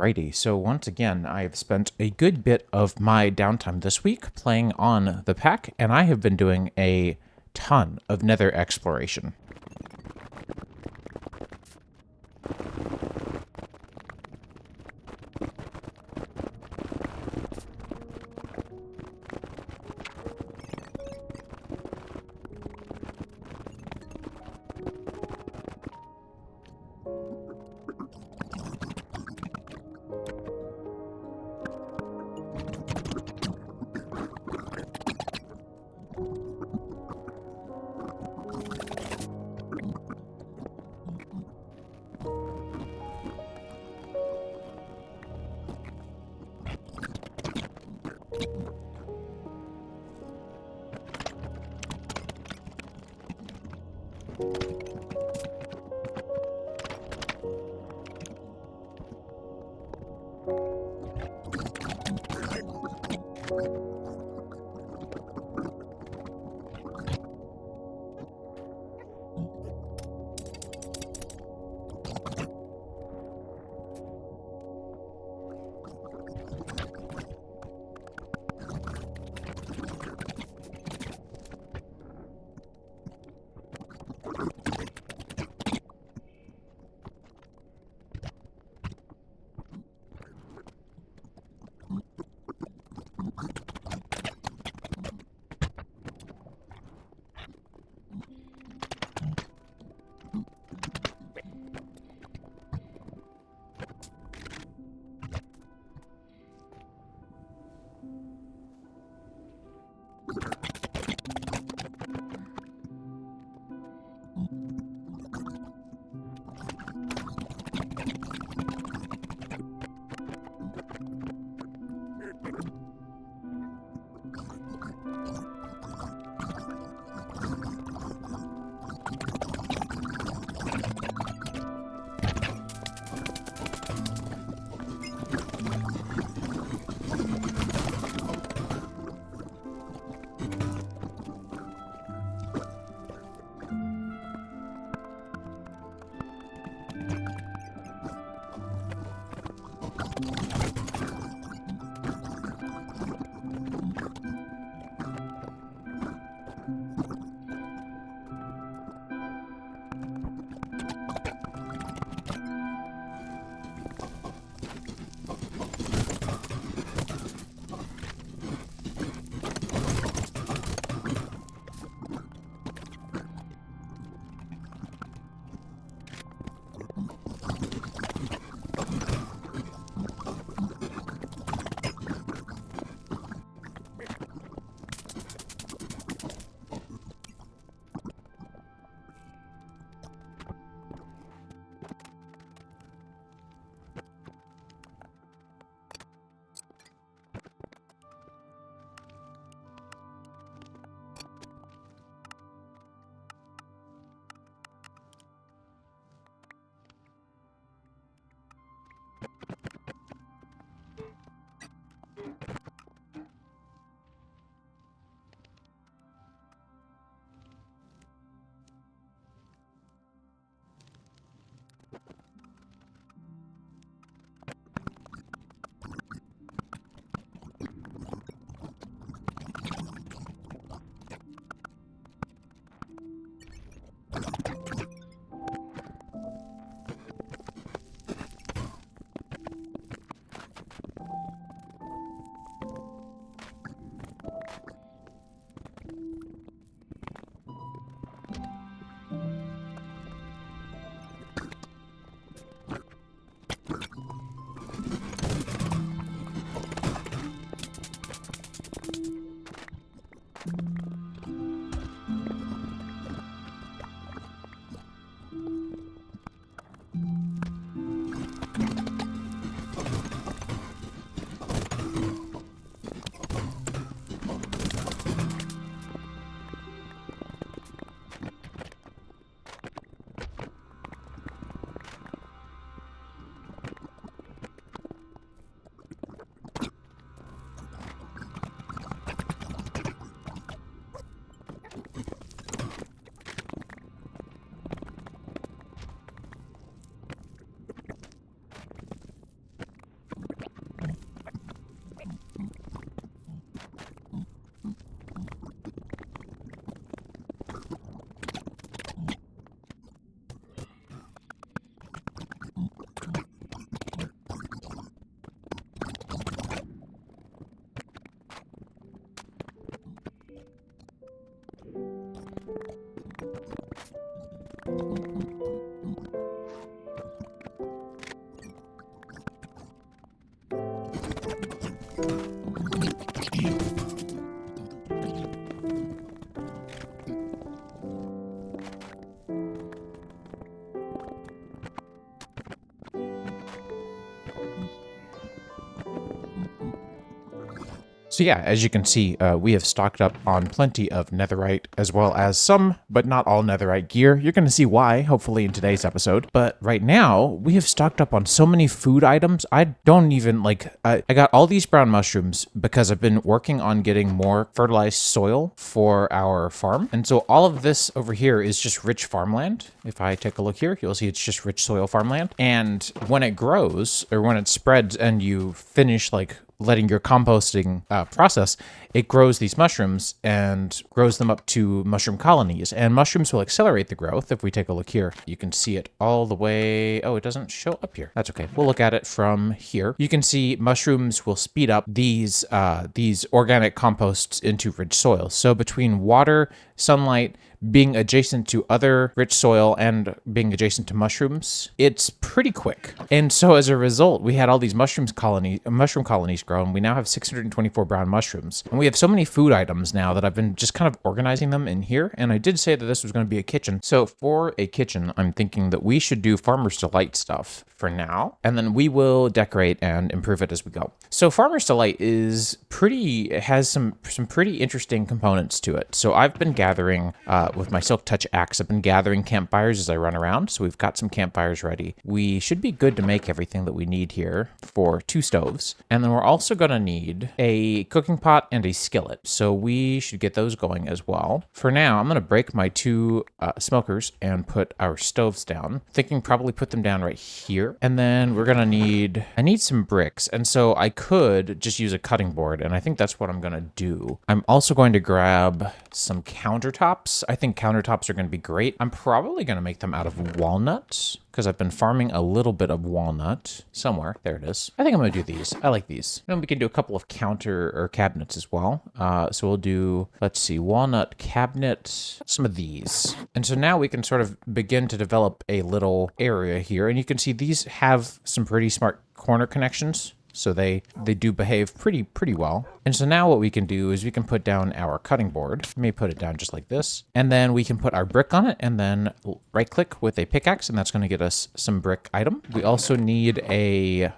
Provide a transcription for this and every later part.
Alrighty, so once again, I have spent a good bit of my downtime this week playing on the pack, and I have been doing a ton of nether exploration. So yeah, as you can see, we have stocked up on plenty of netherite, as well as some, but not all netherite gear. You're going to see why, hopefully, in today's episode. But right now, we have stocked up on so many food items. I don't even, like, I got all these brown mushrooms because I've been working on getting more fertilized soil for our farm. And so all of this over here is just rich farmland. If I take a look here, you'll see it's just rich soil farmland. And when it grows, or when it spreads and you finish, like, letting your composting process, it grows these mushrooms and grows them up to mushroom colonies. And mushrooms will accelerate the growth. If we take a look here, you can see it all the way. Oh, it doesn't show up here. That's okay. We'll look at it from here. You can see mushrooms will speed up these organic composts into rich soil. So between water, sunlight, being adjacent to other rich soil and being adjacent to mushrooms, it's pretty quick. And so as a result, we had all these mushroom colonies grown. We now have 624 brown mushrooms. And we have so many food items now that I've been just kind of organizing them in here. And I did say that this was going to be a kitchen. So for a kitchen, I'm thinking that we should do Farmer's Delight stuff for now, and then we will decorate and improve it as we go. So Farmer's Delight has some pretty interesting components to it. So I've been gathering with my Silk Touch axe, I've been gathering campfires as I run around. So we've got some campfires ready. We should be good to make everything that we need here for 2 stoves. And then we're also going to need a cooking pot and a skillet. So we should get those going as well. For now, I'm going to break my 2 smokers and put our stoves down. Thinking probably put them down right here. And then we're going to I need some bricks. And so I could just use a cutting board. And I think that's what I'm going to do. I'm also going to grab some countertops. I think countertops are going to be great. I'm probably going to make them out of walnuts, because I've been farming a little bit of walnut somewhere. There it is. I think I'm going to do these. I like these. And we can do a couple of cabinets as well. So we'll do, let's see, walnut cabinet, some of these. And so now we can sort of begin to develop a little area here. And you can see these have some pretty smart corner connections. So they do behave pretty well. And so now what we can do is we can put down our cutting board. Let me put it down just like this. And then we can put our brick on it and then right click with a pickaxe, and that's going to get us some brick item. We also need a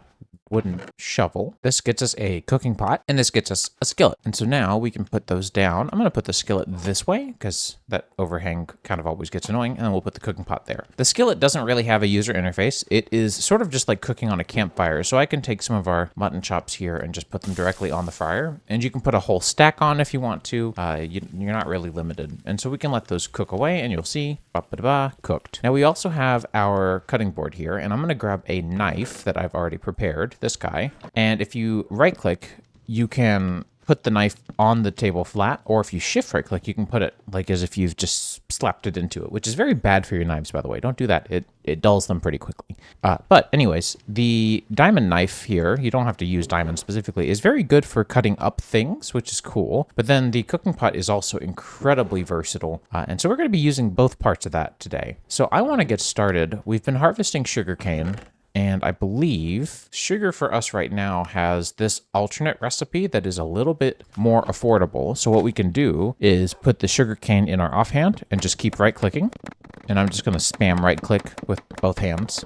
wooden shovel. This gets us a cooking pot, and this gets us a skillet. And so now we can put those down. I'm going to put the skillet this way because that overhang kind of always gets annoying, and then we'll put the cooking pot there. The skillet doesn't really have a user interface. It is sort of just like cooking on a campfire. So I can take some of our mutton chops here and just put them directly on the fire, and you can put a whole stack on if you want to. You're not really limited. And so we can let those cook away, and you'll see, cooked. Now we also have our cutting board here, and I'm going to grab a knife that I've already prepared, this guy. And if you right click, you can put the knife on the table flat, or if you shift right click, you can put it like as if you've just slapped it into it, which is very bad for your knives, by the way. Don't do that. It dulls them pretty quickly. But anyways, the diamond knife here, you don't have to use diamond specifically, is very good for cutting up things, which is cool. But then the cooking pot is also incredibly versatile. And so we're going to be using both parts of that today. So I want to get started. We've been harvesting sugarcane. And I believe sugar for us right now has this alternate recipe that is a little bit more affordable. So what we can do is put the sugar cane in our offhand and just keep right clicking. And I'm just going to spam right click with both hands.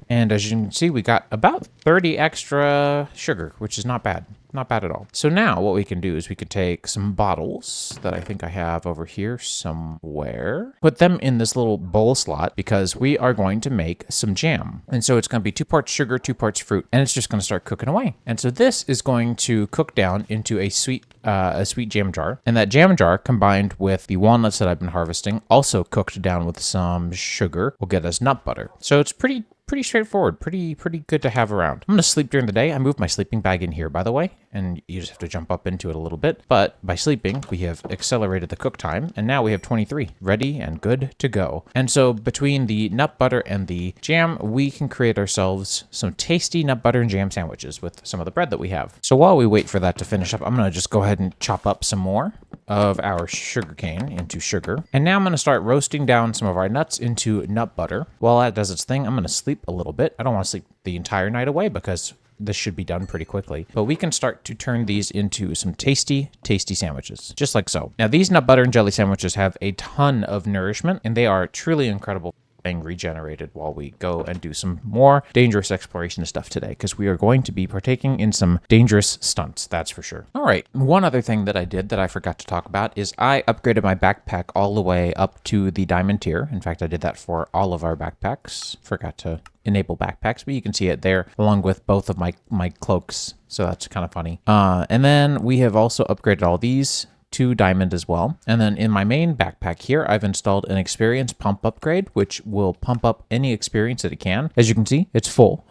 And as you can see, we got about 30 extra sugar, which is not bad. Not bad at all. So now what we can do is we could take some bottles that I think I have over here somewhere, put them in this little bowl slot because we are going to make some jam. And so it's going to be 2 parts sugar, 2 parts fruit, and it's just going to start cooking away. And so this is going to cook down into a sweet jam jar. And that jam jar combined with the walnuts that I've been harvesting, also cooked down with some sugar, will get us nut butter. So it's pretty straightforward, pretty good to have around. I'm going to sleep during the day. I moved my sleeping bag in here, by the way, and you just have to jump up into it a little bit. But by sleeping, we have accelerated the cook time, and now we have 23 ready and good to go. And so between the nut butter and the jam, we can create ourselves some tasty nut butter and jam sandwiches with some of the bread that we have. So while we wait for that to finish up, I'm going to just go ahead and chop up some more of our sugarcane into sugar. And now I'm going to start roasting down some of our nuts into nut butter. While that does its thing, I'm going to sleep a little bit. I don't want to sleep the entire night away because this should be done pretty quickly. But we can start to turn these into some tasty sandwiches, just like so. Now, these nut butter and jelly sandwiches have a ton of nourishment, and they are truly incredible being regenerated while we go and do some more dangerous exploration stuff today, because we are going to be partaking in some dangerous stunts, that's for sure. All right, one other thing that I did that I forgot to talk about is I upgraded my backpack all the way up to the diamond tier. In fact, I did that for all of our backpacks. Forgot to enable backpacks, but you can see it there along with both of my cloaks, so that's kind of funny. And then we have also upgraded all these to diamond as well. And then in my main backpack here, I've installed an experience pump upgrade, which will pump up any experience that it can. As you can see, it's full.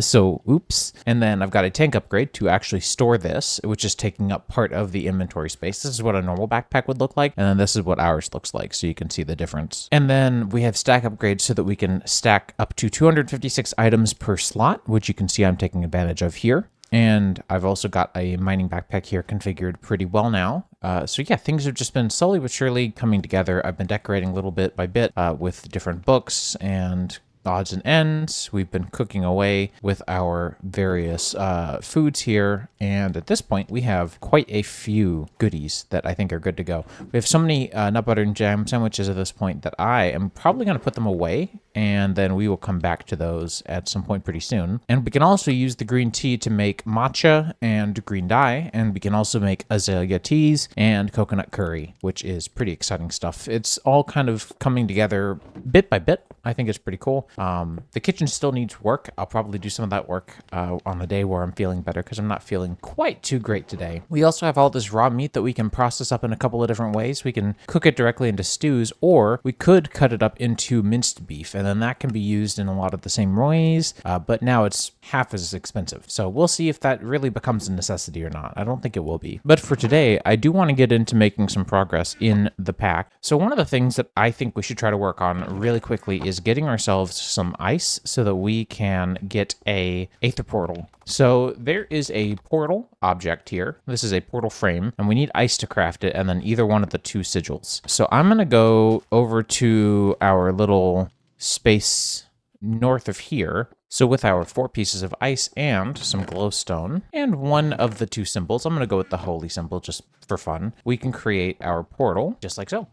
So oops. And then I've got a tank upgrade to actually store this, which is taking up part of the inventory space. This is what a normal backpack would look like. And then this is what ours looks like. So you can see the difference. And then we have stack upgrades so that we can stack up to 256 items per slot, which you can see I'm taking advantage of here. And I've also got a mining backpack here configured pretty well now. So yeah, things have just been slowly but surely coming together. I've been decorating little bit by bit with different books and odds and ends. We've been cooking away with our various foods here. And at this point, we have quite a few goodies that I think are good to go. We have so many nut butter and jam sandwiches at this point that I am probably going to put them away. And then we will come back to those at some point pretty soon. And we can also use the green tea to make matcha and green dye. And we can also make azalea teas and coconut curry, which is pretty exciting stuff. It's all kind of coming together bit by bit. I think it's pretty cool. The kitchen still needs work. I'll probably do some of that work on the day where I'm feeling better, because I'm not feeling quite too great today. We also have all this raw meat that we can process up in a couple of different ways. We can cook it directly into stews, or we could cut it up into minced beef, and then that can be used in a lot of the same ways, but now it's half as expensive. So we'll see if that really becomes a necessity or not. I don't think it will be. But for today, I do want to get into making some progress in the pack. So one of the things that I think we should try to work on really quickly is getting ourselves some ice so that we can get a Aether portal. So there is a portal object here. This is a portal frame, and we need ice to craft it, and then either one of the two sigils. So I'm going to go over to our little space north of here. So with our 4 pieces of ice and some glowstone and one of the 2 symbols, I'm going to go with the holy symbol just for fun, we can create our portal just like so.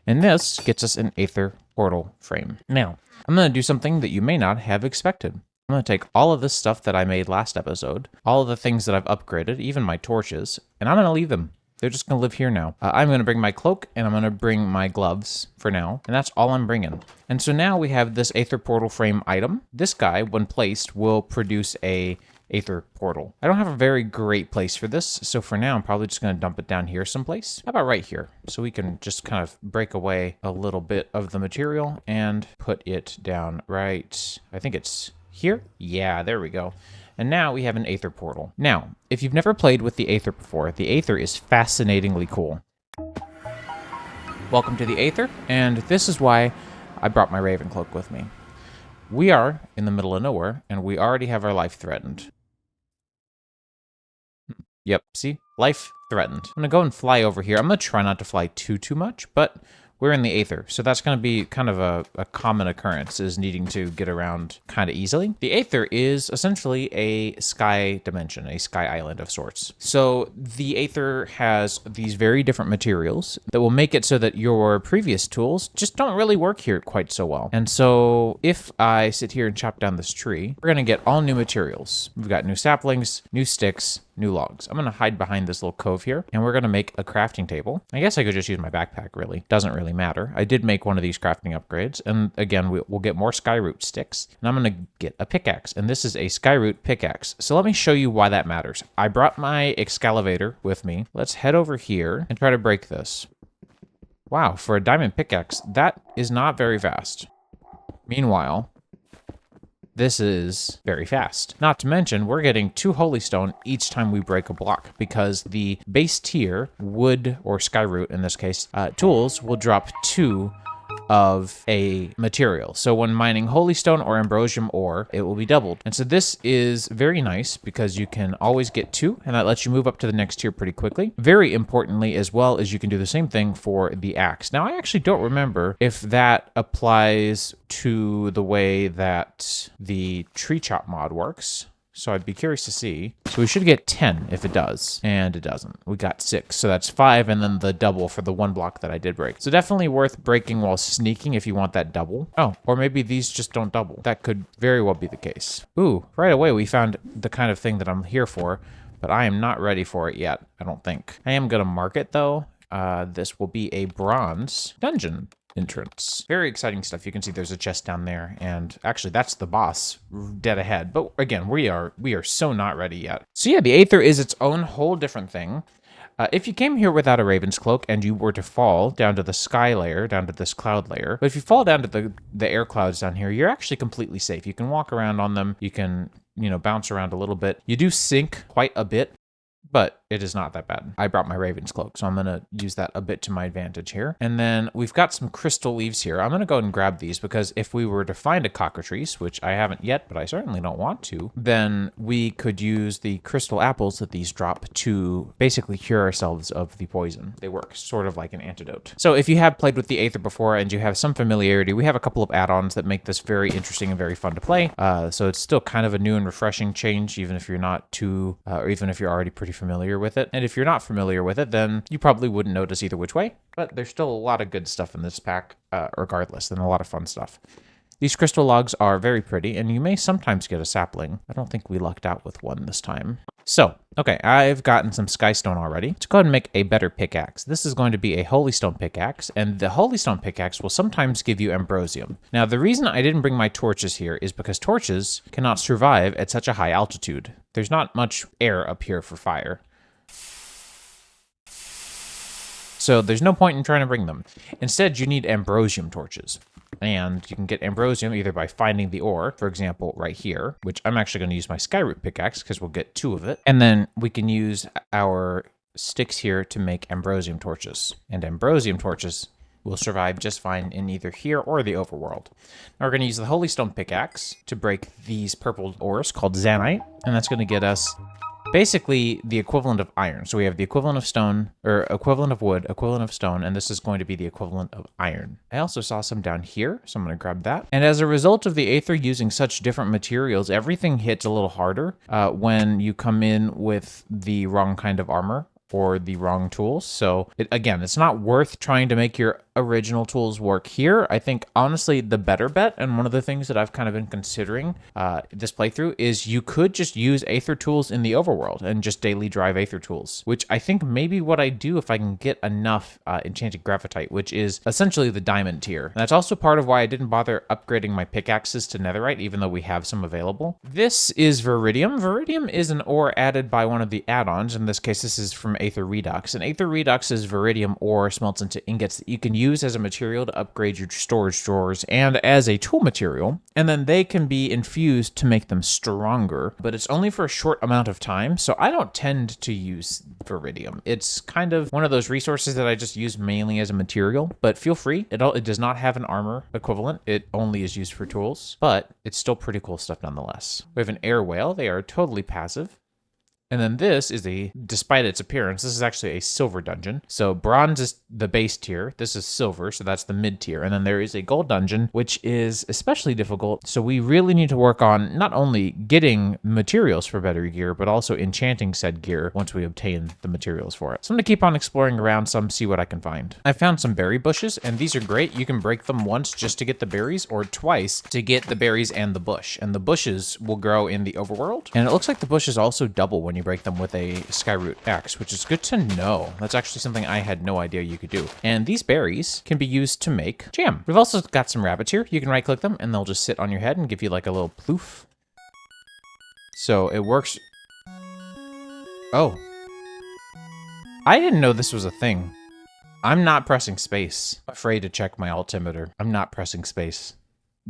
And this gets us an Aether portal frame. Now, I'm going to do something that you may not have expected. I'm going to take all of this stuff that I made last episode, all of the things that I've upgraded, even my torches, and I'm going to leave them. They're just going to live here now. I'm going to bring my cloak, and I'm going to bring my gloves for now, and that's all I'm bringing. And so now we have this Aether portal frame item. This guy, when placed, will produce a Aether portal. I don't have a very great place for this, so for now I'm probably just going to dump it down here someplace. How about right here? So we can just kind of break away a little bit of the material and put it down right, I think it's here? Yeah, there we go. And now we have an Aether portal. Now, if you've never played with the Aether before, the Aether is fascinatingly cool. Welcome to the Aether, and this is why I brought my Raven cloak with me. We are in the middle of nowhere, and we already have our life threatened. Yep, see? Life threatened. I'm going to go and fly over here. I'm going to try not to fly too much, but we're in the Aether, so that's going to be kind of a common occurrence, is needing to get around kind of easily. The Aether is essentially a sky dimension, a sky island of sorts. So the Aether has these very different materials that will make it so that your previous tools just don't really work here quite so well. And so if I sit here and chop down this tree, we're going to get all new materials. We've got new saplings, new sticks, new logs. I'm going to hide behind this little cove here, and we're going to make a crafting table. I guess I could just use my backpack, really. Doesn't really matter. I did make one of these crafting upgrades, and again, we'll get more skyroot sticks, and I'm going to get a pickaxe, and this is a skyroot pickaxe. So let me show you why that matters. I brought my excavator with me. Let's head over here and try to break this. Wow, for a diamond pickaxe, that is not very fast. Meanwhile, this is very fast. Not to mention, we're getting 2 holy stone each time we break a block, because the base tier wood, or skyroot in this case, tools will drop 2 of a material. So when mining holy stone or ambrosium ore, it will be doubled. And so this is very nice because you can always get 2, and that lets you move up to the next tier pretty quickly. Very importantly, as well, as you can do the same thing for the axe. Now, I actually don't remember if that applies to the way that the tree chop mod works. So I'd be curious to see. So we should get 10 if it does. And it doesn't. We got 6. So that's 5 and then the double for the 1 block that I did break. So definitely worth breaking while sneaking if you want that double. Oh, or maybe these just don't double. That could very well be the case. Ooh, right away we found the kind of thing that I'm here for. But I am not ready for it yet, I don't think. I am going to mark it, though. This will be a bronze dungeon entrance. Very exciting stuff. You can see there's a chest down there, and actually that's the boss dead ahead. But again, we are so not ready yet. So yeah, the Aether is its own whole different thing. If you came here without a Raven's Cloak and you were to fall down to the sky layer, down to this cloud layer, but if you fall down to the air clouds down here, you're actually completely safe. You can walk around on them. You can, bounce around a little bit. You do sink quite a bit, but it is not that bad. I brought my Raven's Cloak, so I'm going to use that a bit to my advantage here. And then we've got some crystal leaves here. I'm going to go ahead and grab these because if we were to find a cockatrice, which I haven't yet, but I certainly don't want to, then we could use the crystal apples that these drop to basically cure ourselves of the poison. They work sort of like an antidote. So if you have played with the Aether before and you have some familiarity, we have a couple of add-ons that make this very interesting and very fun to play. So it's still kind of a new and refreshing change, even if you're not too, or even if you're already pretty familiar with it. And if you're not familiar with it, then you probably wouldn't notice either which way. But there's still a lot of good stuff in this pack, regardless, and a lot of fun stuff. These crystal logs are very pretty, and you may sometimes get a sapling. I don't think we lucked out with one this time. So, okay, I've gotten some skystone already. Let's go ahead and make a better pickaxe. This is going to be a holystone pickaxe, and the holystone pickaxe will sometimes give you ambrosium. Now, the reason I didn't bring my torches here is because torches cannot survive at such a high altitude. There's not much air up here for fire. So there's no point in trying to bring them. Instead, you need ambrosium torches. And you can get ambrosium either by finding the ore, for example, right here, which I'm actually going to use my skyroot pickaxe because we'll get 2 of it. And then we can use our sticks here to make ambrosium torches. And ambrosium torches will survive just fine in either here or the overworld. Now we're going to use the holystone pickaxe to break these purple ores called zanite. And that's going to get us basically the equivalent of iron. So we have the equivalent of stone, or equivalent of wood, equivalent of stone, and this is going to be the equivalent of iron. I also saw some down here, so I'm going to grab that. And as a result of the Aether using such different materials, everything hits a little harder when you come in with the wrong kind of armor or the wrong tools. So again, it's not worth trying to make your original tools work here. I think honestly the better bet, and one of the things that I've kind of been considering this playthrough, is you could just use Aether tools in the overworld and just daily drive Aether tools, which I think maybe what I do if I can get enough enchanted graphite, which is essentially the diamond tier. And that's also part of why I didn't bother upgrading my pickaxes to netherite, even though we have some available. This is Viridium. Viridium is an ore added by one of the add-ons. In this case, this is from Aether Redux. And Aether Redux is Viridium ore smelts into ingots that you can use as a material to upgrade your storage drawers and as a tool material, and then they can be infused to make them stronger, but it's only for a short amount of time, so I don't tend to use Viridium. It's kind of one of those resources that I just use mainly as a material, but feel free. It does not have an armor equivalent. It only is used for tools, but it's still pretty cool stuff nonetheless. We have an air whale. They are totally passive. And then this is despite its appearance, this is actually a silver dungeon. So bronze is the base tier. This is silver, so that's the mid tier. And then there is a gold dungeon, which is especially difficult. So we really need to work on not only getting materials for better gear, but also enchanting said gear once we obtain the materials for it. So I'm gonna keep on exploring around some, see what I can find. I found some berry bushes, and these are great. You can break them once just to get the berries, or twice to get the berries and the bush. And the bushes will grow in the overworld. And it looks like the bushes also double when you break them with a skyroot axe, which is good to know. That's actually something I had no idea you could do. And these berries can be used to make jam. We've also got some rabbits here. You can right click them and they'll just sit on your head and give you like a little ploof. So it works. Oh, I didn't know this was a thing. I'm not pressing space. I'm afraid to check my altimeter. I'm not pressing space.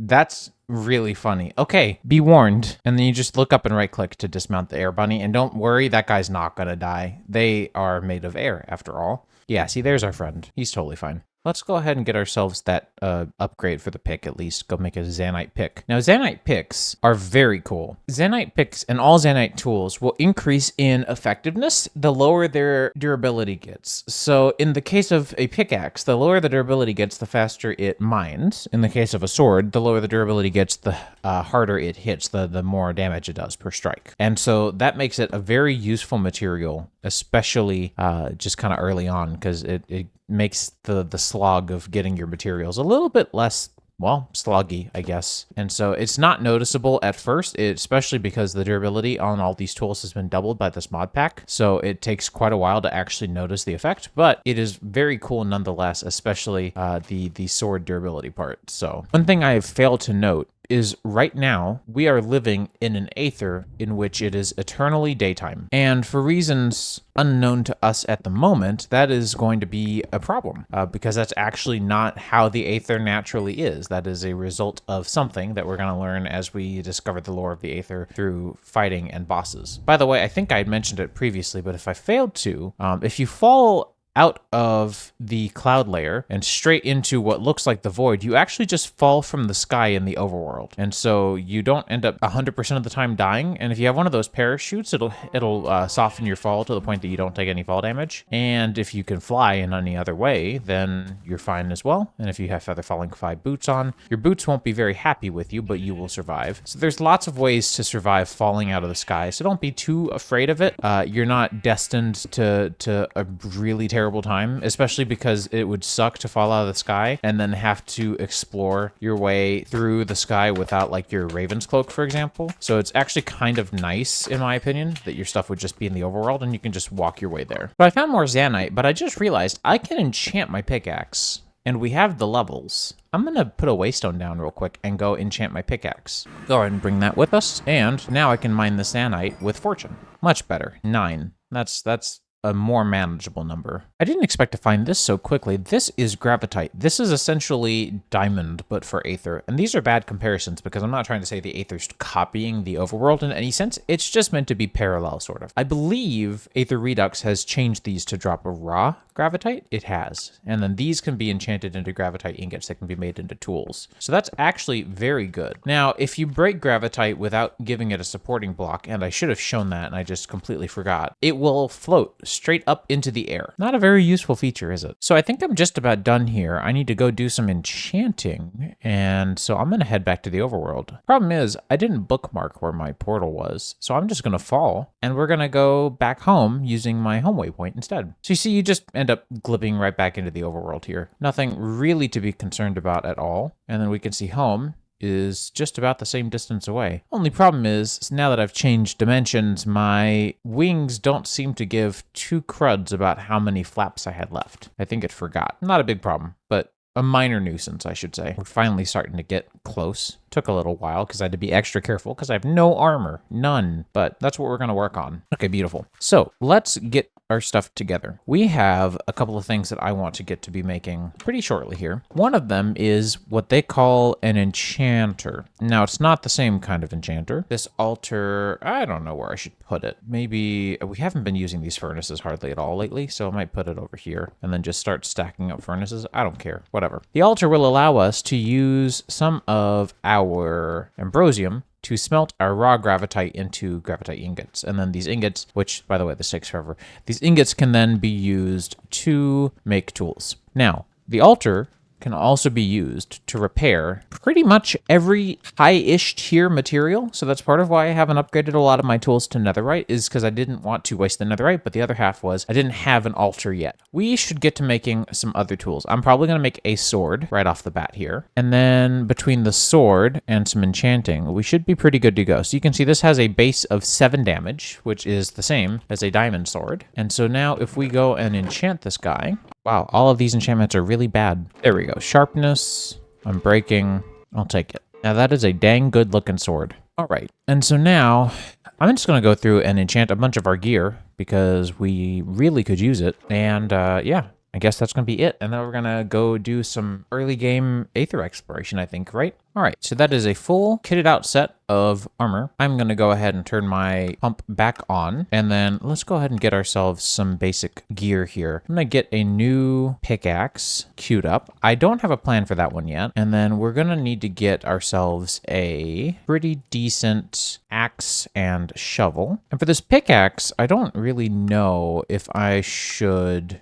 That's really funny. Okay, be warned. And then you just look up and right click to dismount the air bunny. And don't worry, that guy's not gonna die. They are made of air after all. Yeah, see, there's our friend. He's totally fine. Let's go ahead and get ourselves that upgrade for the pick, at least. Go make a Zanite pick. Now, Zanite picks are very cool. Zanite picks and all Zanite tools will increase in effectiveness the lower their durability gets. So in the case of a pickaxe, the lower the durability gets, the faster it mines. In the case of a sword, the lower the durability gets, the harder it hits, the more damage it does per strike. And so that makes it a very useful material, especially just kind of early on, because it makes the slog of getting your materials a little bit less, well, sloggy, I guess. And so it's not noticeable at first, especially because the durability on all these tools has been doubled by this mod pack. So it takes quite a while to actually notice the effect, but it is very cool nonetheless, especially the sword durability part. So one thing I have failed to note is right now we are living in an Aether in which it is eternally daytime. And for reasons unknown to us at the moment, that is going to be a problem because that's actually not how the Aether naturally is. That is a result of something that we're going to learn as we discover the lore of the Aether through fighting and bosses. By the way, I think I had mentioned it previously, but if I failed to, if you fall out of the cloud layer and straight into what looks like the void, you actually just fall from the sky in the overworld. And so you don't end up 100% of the time dying. And if you have one of those parachutes, it'll soften your fall to the point that you don't take any fall damage. And if you can fly in any other way, then you're fine as well. And if you have Feather Falling 5 boots on, your boots won't be very happy with you, but you will survive. So there's lots of ways to survive falling out of the sky. So don't be too afraid of it. You're not destined to a really terrible time, especially because it would suck to fall out of the sky and then have to explore your way through the sky without like your Raven's Cloak, for example. So it's actually kind of nice, in my opinion, that your stuff would just be in the overworld and you can just walk your way there. But I found more Zanite, but I just realized I can enchant my pickaxe. And we have the levels. I'm going to put a waystone down real quick and go enchant my pickaxe. Go ahead and bring that with us. And now I can mine the Zanite with Fortune. Much better. 9. That's a more manageable number. I didn't expect to find this so quickly. This is Gravitite. This is essentially diamond, but for Aether. And these are bad comparisons because I'm not trying to say the Aether's copying the overworld in any sense. It's just meant to be parallel, sort of. I believe Aether Redux has changed these to drop a raw Gravitite. It has. And then these can be enchanted into Gravitite ingots that can be made into tools. So that's actually very good. Now, if you break Gravitite without giving it a supporting block, and I should have shown that and I just completely forgot, it will float straight up into the air. Not a very useful feature, is it? So I think I'm just about done here. I need to go do some enchanting, and so I'm going to head back to the overworld. Problem is, I didn't bookmark where my portal was, so I'm just going to fall, and we're going to go back home using my home waypoint instead. So you see, you just end up glipping right back into the overworld here. Nothing really to be concerned about at all. And then we can see home is just about the same distance away. Only problem is, now that I've changed dimensions, my wings don't seem to give two cruds about how many flaps I had left. I think it forgot. Not a big problem, but a minor nuisance, I should say. We're finally starting to get close. Took a little while because I had to be extra careful because I have no armor. None. But that's what we're going to work on. Okay, beautiful. So let's get our stuff together. We have a couple of things that I want to get to be making pretty shortly here. One of them is what they call an enchanter. Now, it's not the same kind of enchanter. This altar, I don't know where I should put it. Maybe we haven't been using these furnaces hardly at all lately, so I might put it over here and then just start stacking up furnaces. I don't care, whatever. The altar will allow us to use some of our ambrosium to smelt our raw gravitite into gravitite ingots. And then these ingots, which, by the way, this takes forever, these ingots can then be used to make tools. Now, the altar can also be used to repair pretty much every high-ish tier material. So that's part of why I haven't upgraded a lot of my tools to netherite, is because I didn't want to waste the netherite, but the other half was I didn't have an altar yet. We should get to making some other tools. I'm probably going to make a sword right off the bat here. And then between the sword and some enchanting, we should be pretty good to go. So you can see this has a base of 7 damage, which is the same as a diamond sword. And so now if we go and enchant this guy, wow, all of these enchantments are really bad. There we go. Sharpness, unbreaking, I'll take it. Now that is a dang good looking sword. All right, and so now I'm just gonna go through and enchant a bunch of our gear because we really could use it. And yeah, I guess that's gonna be it. And then we're gonna go do some early game Aether exploration, I think, right? All right, so that is a full kitted out set of armor. I'm going to go ahead and turn my pump back on, and then let's go ahead and get ourselves some basic gear here. I'm going to get a new pickaxe queued up. I don't have a plan for that one yet, and then we're going to need to get ourselves a pretty decent axe and shovel. And for this pickaxe, I don't really know if I should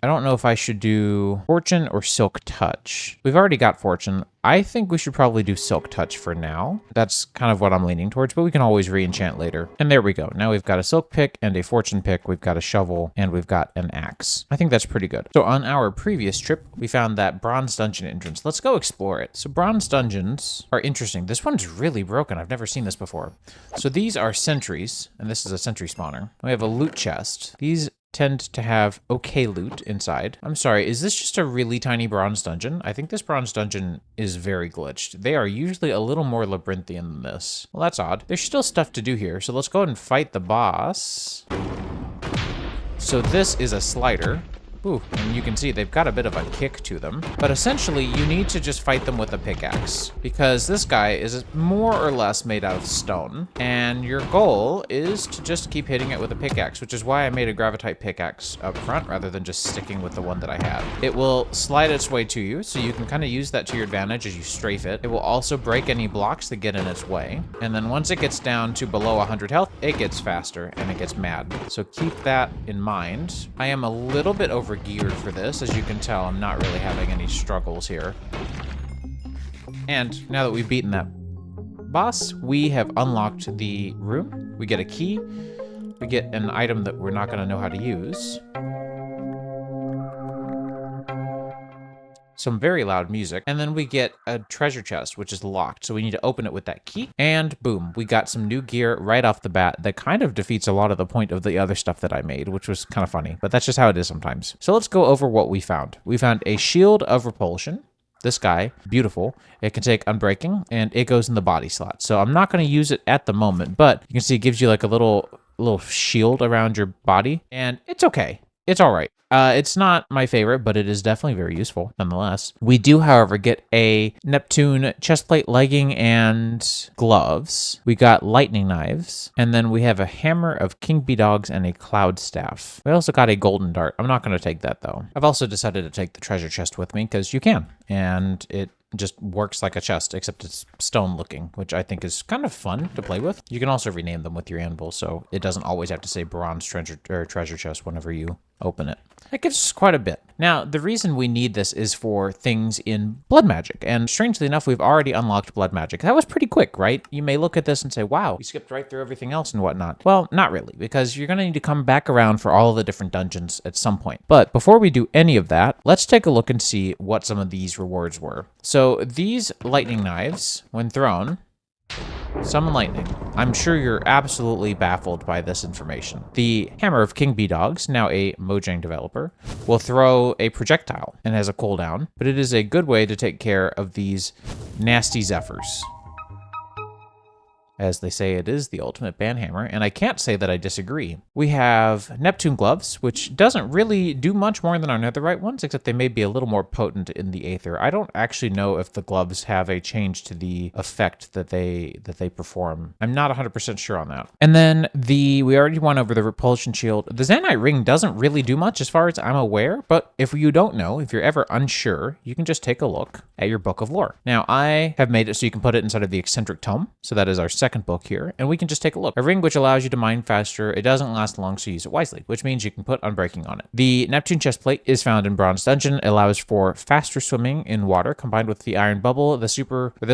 do Fortune or Silk Touch. We've already got Fortune. I think we should probably do Silk Touch for now. That's kind of what I'm leaning towards, but we can always re-enchant later. And there we go. Now we've got a Silk pick and a Fortune pick. We've got a shovel and we've got an axe. I think that's pretty good. So on our previous trip, we found that bronze dungeon entrance. Let's go explore it. So bronze dungeons are interesting. This one's really broken. I've never seen this before. So these are sentries, and this is a sentry spawner. We have a loot chest. These tend to have okay loot inside. I'm sorry, is this just a really tiny bronze dungeon? I think this bronze dungeon is very glitched. They are usually a little more labyrinthian than this. Well, that's odd. There's still stuff to do here, so let's go ahead and fight the boss. So this is a slider. Ooh, and you can see they've got a bit of a kick to them. But essentially, you need to just fight them with a pickaxe, because this guy is more or less made out of stone, and your goal is to just keep hitting it with a pickaxe, which is why I made a gravitite pickaxe up front rather than just sticking with the one that I had. It will slide its way to you, so you can kind of use that to your advantage as you strafe it. It will also break any blocks that get in its way, and then once it gets down to below 100 health, it gets faster and it gets mad. So keep that in mind. I am a little bit over-geared for this. As you can tell, I'm not really having any struggles here. And now that we've beaten that boss, we have unlocked the room. We get a key. We get an item that we're not going to know how to use. Some very loud music, and then we get a treasure chest, which is locked, so we need to open it with that key, and boom, we got some new gear right off the bat that kind of defeats a lot of the point of the other stuff that I made, which was kind of funny, but that's just how it is sometimes. So let's go over what we found. We found a shield of repulsion. This guy, beautiful. It can take unbreaking, and it goes in the body slot. So I'm not going to use it at the moment, but you can see it gives you like a little shield around your body, and it's okay. It's all right. It's not my favorite, but it is definitely very useful nonetheless. We do, however, get a Neptune chestplate, legging, and gloves. We got lightning knives, and then we have a hammer of king bee dogs and a cloud staff. We also got a golden dart. I'm not going to take that, though. I've also decided to take the treasure chest with me because you can, and it just works like a chest, except it's stone looking, which I think is kind of fun to play with. You can also rename them with your anvil, so it doesn't always have to say bronze treasure chest whenever you open it. That gives us quite a bit. Now, the reason we need this is for things in blood magic, and strangely enough, we've already unlocked blood magic. That was pretty quick, right? You may look at this and say, wow, we skipped right through everything else and whatnot. Well, not really, because you're going to need to come back around for all of the different dungeons at some point. But before we do any of that, let's take a look and see what some of these rewards were. So these lightning knives, when thrown, summon lightning. I'm sure you're absolutely baffled by this information. The hammer of king bee dogs, now a Mojang developer, will throw a projectile and has a cooldown, but it is a good way to take care of these nasty zephyrs. As they say, it is the ultimate banhammer, and I can't say that I disagree. We have Neptune gloves, which doesn't really do much more than our netherite ones, except they may be a little more potent in the Aether. I don't actually know if the gloves have a change to the effect that they perform. I'm not 100% sure on that. And then we already went over the repulsion shield. The Zanite ring doesn't really do much as far as I'm aware, but if you don't know, if you're ever unsure, you can just take a look at your book of lore. Now, I have made it so you can put it inside of the eccentric tome, so that is our second book here, and we can just take a look. A ring which allows you to mine faster. It doesn't last long, so use it wisely, which means you can put unbreaking on it. The Neptune chestplate is found in Bronze Dungeon. It allows for faster swimming in water combined with the Iron Bubble. This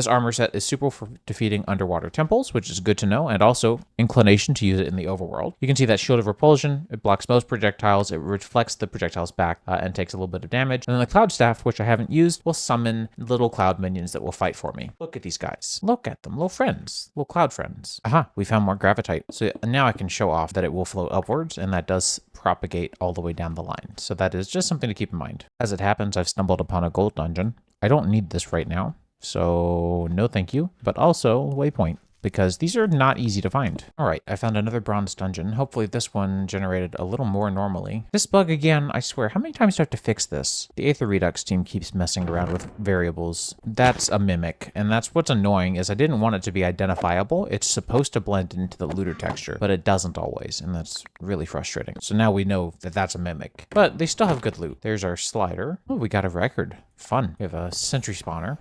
armor set is super for defeating underwater temples, which is good to know, and also inclination to use it in the overworld. You can see that shield of repulsion. It blocks most projectiles. It reflects the projectiles back and takes a little bit of damage. And then the cloud staff, which I haven't used, will summon little cloud minions that will fight for me. Look at these guys. Look at them. Little friends. Little cloud friends. Aha, we found more gravitite. So now I can show off that it will float upwards, and that does propagate all the way down the line. So that is just something to keep in mind. As it happens, I've stumbled upon a gold dungeon. I don't need this right now, so no thank you, but also waypoint. because these are not easy to find. All right, I found another bronze dungeon. Hopefully this one generated a little more normally. This bug again, I swear, how many times do I have to fix this? The Aether Redux team keeps messing around with variables. That's a mimic, and that's what's annoying is I didn't want it to be identifiable. It's supposed to blend into the looter texture, but it doesn't always, and that's really frustrating. So now we know that that's a mimic, but they still have good loot. There's our slider. Oh, we got a record. Fun. We have a sentry spawner.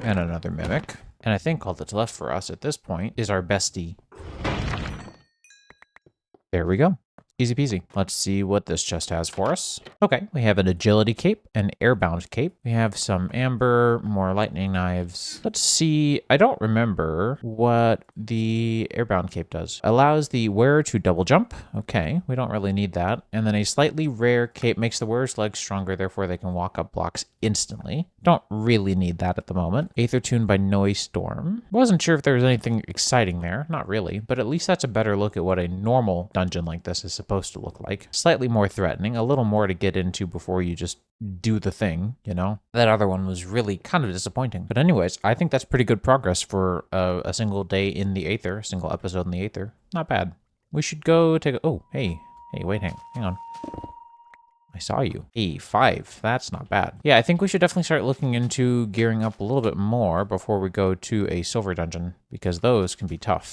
And another mimic. And I think all that's left for us at this point is our bestie. There we go. Easy peasy. Let's see what this chest has for us. Okay, we have an agility cape, an airbound cape. We have some amber, more lightning knives. Let's see. I don't remember what the airbound cape does. Allows the wearer to double jump. Okay, we don't really need that. And then a slightly rare cape makes the wearer's legs stronger, therefore they can walk up blocks instantly. Don't really need that at the moment. Aether tuned by Noise Storm. Wasn't sure if there was anything exciting there. Not really, but at least that's a better look at what a normal dungeon like this is supposed to look like. Slightly more threatening, a little more to get into before you just do the thing, you know? That other one was really kind of disappointing. But anyways, I think that's pretty good progress for a single day in the Aether, a single episode in the Aether. Not bad. We should go take a... Oh, hey, wait, hang on. I saw you. A5. That's not bad. Yeah, I think we should definitely start looking into gearing up a little bit more before we go to a silver dungeon, because those can be tough.